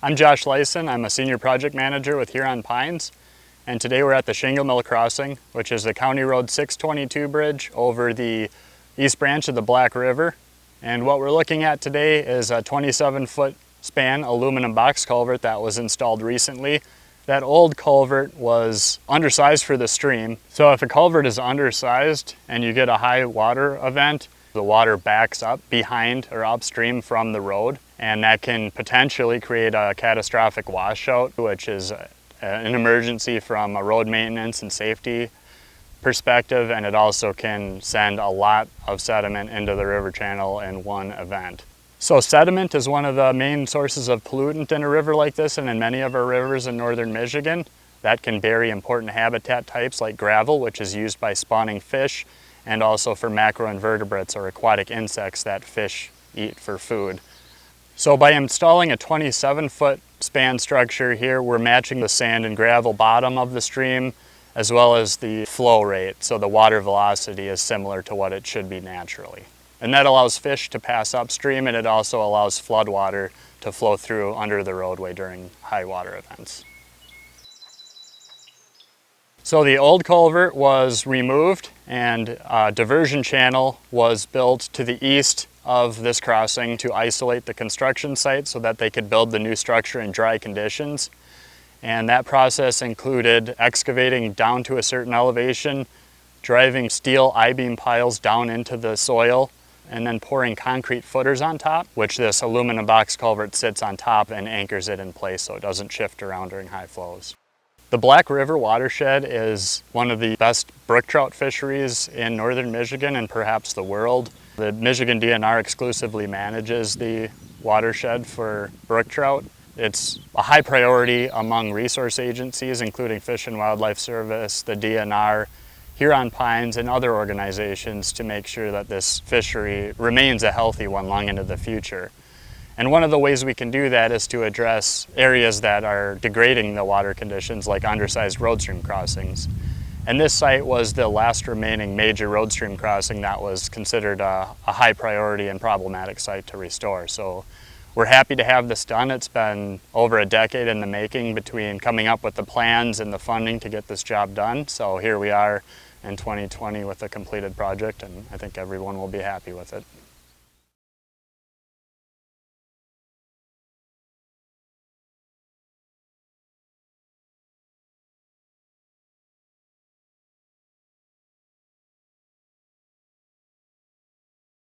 I'm Josh Leisen. I'm a Senior Project Manager with Huron Pines, and today we're at the Shingle Mill Crossing, which is the County Road 622 bridge over the east branch of the Black River. And what we're looking at today is a 27-foot span aluminum box culvert that was installed recently. That old culvert was undersized for the stream, so if a culvert is undersized and you get a high water event, the water backs up behind or upstream from the road, and that can potentially create a catastrophic washout, which is an emergency from a road maintenance and safety perspective, and it also can send a lot of sediment into the river channel in one event. So sediment is one of the main sources of pollutant in a river like this, and in many of our rivers in northern Michigan. That can bury important habitat types like gravel, which is used by spawning fish, and also for macroinvertebrates or aquatic insects that fish eat for food. So by installing a 27-foot span structure here, we're matching the sand and gravel bottom of the stream as well as the flow rate, so the water velocity is similar to what it should be naturally. And that allows fish to pass upstream, and it also allows floodwater to flow through under the roadway during high water events. So the old culvert was removed and a diversion channel was built to the east of this crossing to isolate the construction site so that they could build the new structure in dry conditions. And that process included excavating down to a certain elevation, driving steel I-beam piles down into the soil, and then pouring concrete footers on top, which this aluminum box culvert sits on top and anchors it in place so it doesn't shift around during high flows. The Black River watershed is one of the best brook trout fisheries in northern Michigan and perhaps the world. The Michigan DNR exclusively manages the watershed for brook trout. It's a high priority among resource agencies, including Fish and Wildlife Service, the DNR, Huron Pines, and other organizations to make sure that this fishery remains a healthy one long into the future. And one of the ways we can do that is to address areas that are degrading the water conditions, like undersized road stream crossings. And this site was the last remaining major road stream crossing that was considered a high priority and problematic site to restore. So we're happy to have this done. It's been over a decade in the making between coming up with the plans and the funding to get this job done. So here we are in 2020 with a completed project, and I think everyone will be happy with it.